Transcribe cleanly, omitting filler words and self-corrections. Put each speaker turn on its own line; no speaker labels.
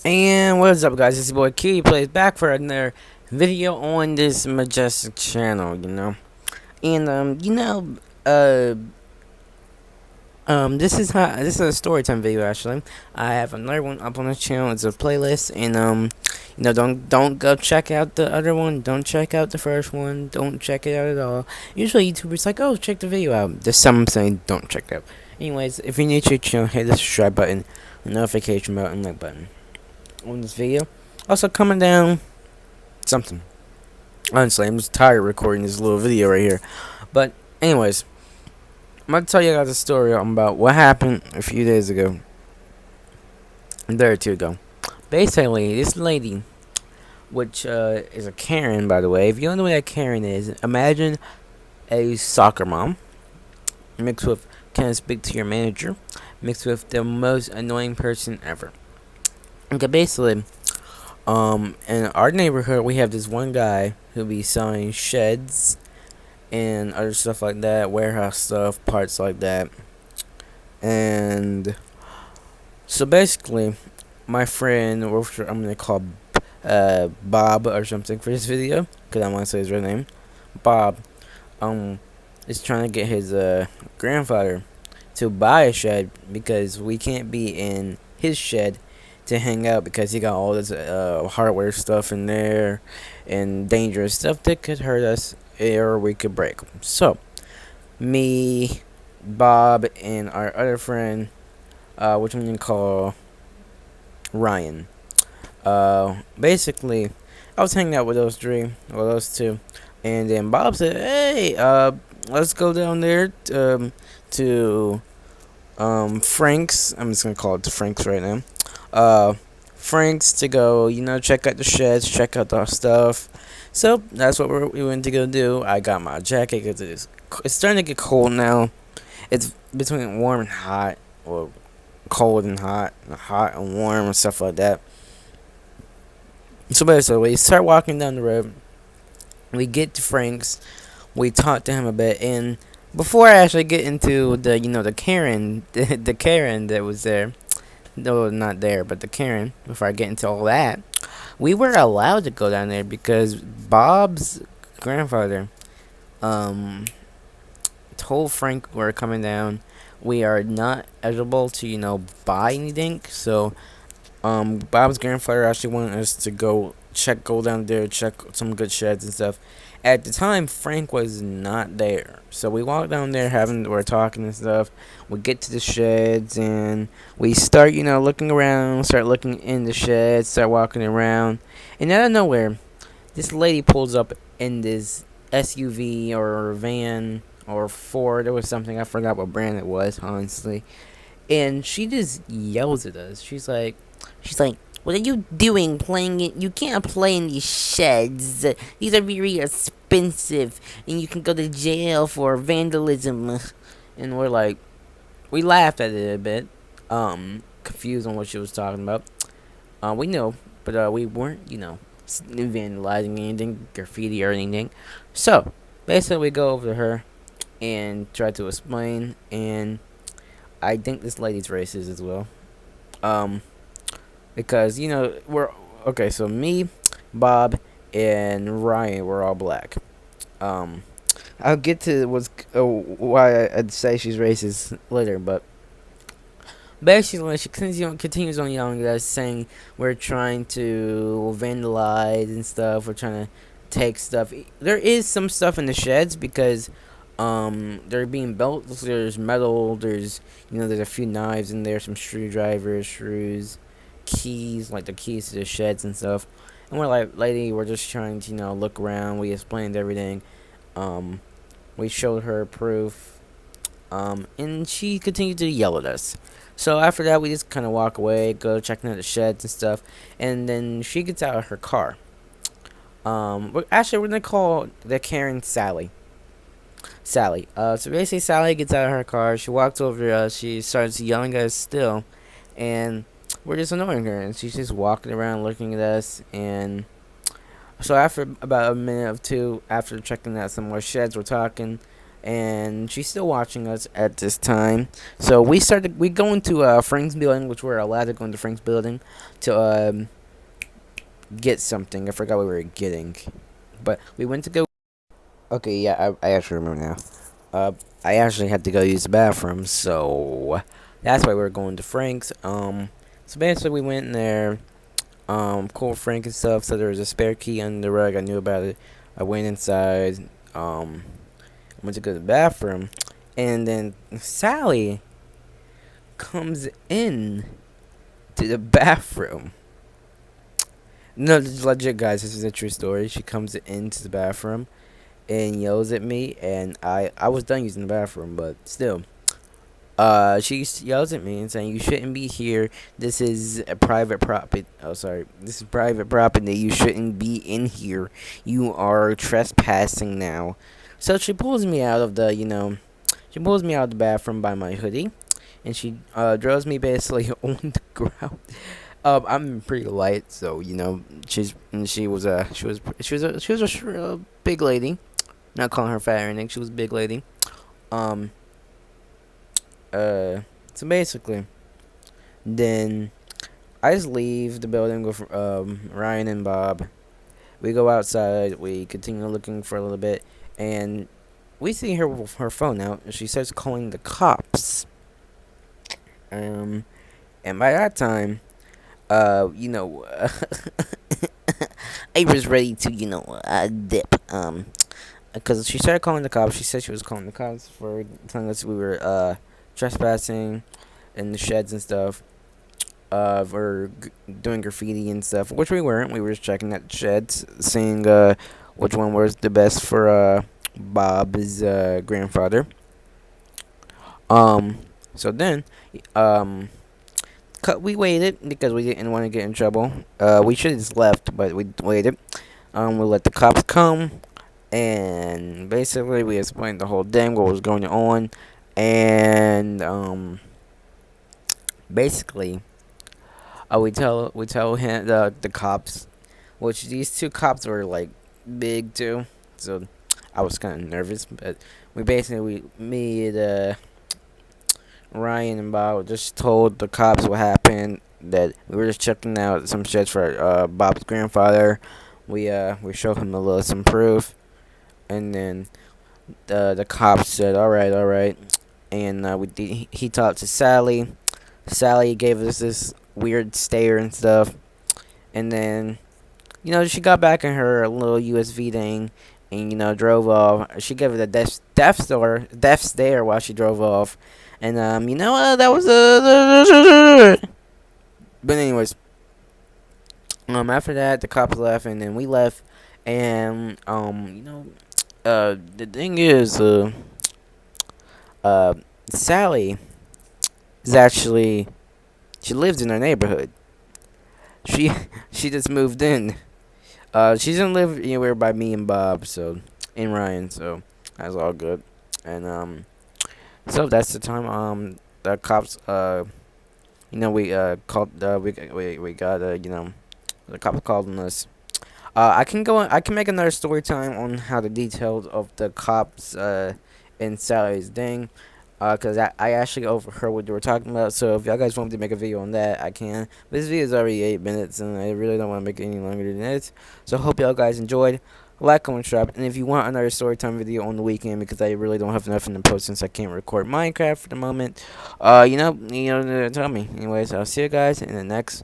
And what is up, guys? It's your boy Key Plays back for another video on this majestic channel, And uh, this is a story time video actually. I have another one up on the channel. It's a playlist, and don't go check out the other one. Don't check out the first one. Don't check it out at all. Usually YouTubers like, oh, check the video out. There's some saying don't check it out. Anyways, if you're new to your channel, hit the subscribe button, notification button, like button on this video. Also, coming down something. Honestly, I'm just tired of recording this little video right here. But, anyways, I'm going to tell you guys a story about what happened a few days ago. A day or two ago. Basically, this lady, which is a Karen, by the way. If you don't know what a Karen is, imagine a soccer mom mixed with can I speak to your manager, mixed with the most annoying person ever. Okay, basically, in our neighborhood, we have this one guy who be selling sheds and other stuff like that, warehouse stuff, parts like that. And so basically, my friend, which I'm gonna call Bob or something for this video, because I want to say his real name, Bob, is trying to get his grandfather to buy a shed because we can't be in his shed to hang out because he got all this hardware stuff in there and dangerous stuff that could hurt us or we could break. So, me, Bob, and our other friend, which I'm going to call Ryan. Basically, I was hanging out with those those two, and then Bob said, hey, let's go down there to Frank's. I'm just going to call it the Frank's right now. Frank's to go, check out the sheds, check out the stuff. So that's what we went to go do. I got my jacket because it's starting to get cold now. It's between warm and hot, or cold and hot and warm and stuff like that. So basically, we start walking down the road. We get to Frank's. We talk to him a bit, and before I actually get into the Karen, the Karen that was there. No, not there, but the Karen, before I get into all that, we were allowed to go down there because Bob's grandfather told Frank we're coming down. We are not eligible to, buy anything. So, Bob's grandfather actually wanted us to go down there, check some good sheds and stuff. At the time, Frank was not there, so we walked down there, we're talking and stuff. We get to the sheds and we start, looking around, start looking in the sheds, start walking around, and out of nowhere, this lady pulls up in this SUV or van or Ford. It was something, I forgot what brand it was, honestly. And she just yells at us. She's like, what are you doing playing it? You can't play in these sheds. These are very expensive, and you can go to jail for vandalism. And we laughed at it a bit, confused on what she was talking about. We know, but we weren't, vandalizing anything, graffiti or anything. So basically, we go over to her and try to explain, and I think this lady's racist as well. Because we're okay. So me, Bob, and Ryan were all black. I'll get to why I'd say she's racist later, but basically she continues on yelling at us, saying we're trying to vandalize and stuff. We're trying to take stuff. There is some stuff in the sheds because they're being built. There's metal. There's a few knives in there, some screwdrivers, screws, keys, like the keys to the sheds and stuff. And we're like, lady, we're just trying to look around. We explained everything. We showed her proof, and she continued to yell at us. So after that, we just kind of walk away, go checking out the sheds and stuff, and then she gets out of her car. We're gonna call the Karen Sally. So basically, Sally gets out of her car. She walks over to us. She starts yelling at us still, and we're just annoying her, and she's just walking around looking at us. And so after about a minute or two, after checking out some more sheds, we're talking, and she's still watching us at this time. So we go into Frank's building, which we're allowed to go into Frank's building to get something. I forgot what we were getting, but we went to go. Okay, yeah, I actually remember now. I actually had to go use the bathroom, so that's why we were going to Frank's. So basically we went in there, called Frank and stuff. So there was a spare key under the rug. I knew about it. I went inside. Went to go to the bathroom, and then Sally comes in to the bathroom. No, this is legit, guys. This is a true story. She comes into the bathroom and yells at me, and I was done using the bathroom, but still. She yells at me and saying, "You shouldn't be here. This is a private property. Oh, sorry. This is private property. You shouldn't be in here. You are trespassing now." So she pulls me out of she pulls me out of the bathroom by my hoodie, and she draws me basically on the ground. I'm pretty light, so she was a big lady. Not calling her fat or anything. She was a big lady. Um. So basically, then I just leave the building with Ryan and Bob. We go outside. We continue looking for a little bit, and we see her with her phone out. And she starts calling the cops. And by that time, I was ready to dip. Because she started calling the cops. She said she was calling the cops for telling us we were trespassing in the sheds and stuff. For doing graffiti and stuff, which we weren't. We were just checking at the sheds, seeing which one was the best for Bob's grandfather. So then, we waited because we didn't want to get in trouble. We should have just left, but we waited. We let the cops come, and basically we explained the whole thing, what was going on, and basically, we tell him the cops, which these two cops were like big too, so I was kind of nervous, but me the Ryan and Bob just told the cops what happened. That we were just checking out some shit for Bob's grandfather. We showed him some proof, and then the cops said, all right," and he talked to Sally. Sally gave us this weird stare and stuff, and then she got back in her little USB thing, and drove off. She gave it a death stare while she drove off, and that was but anyways, after that the cops left, and then we left, and the thing is, Sally is actually, she lives in our neighborhood. She she just moved in. She doesn't live anywhere by me and Bob, and Ryan, so that's all good. And so that's the time. The cops. We called. We got. The cops called on us. I can go. I can make another story time on how the details of the cops. In Sally's thing. Cause I actually overheard what they were talking about. So if y'all guys want me to make a video on that, I can. But this video is already 8 minutes, and I really don't want to make it any longer than this. So I hope y'all guys enjoyed. Like, comment, subscribe, and if you want another story time video on the weekend, because I really don't have nothing to post since I can't record Minecraft for the moment, tell me. Anyways, I'll see you guys in the next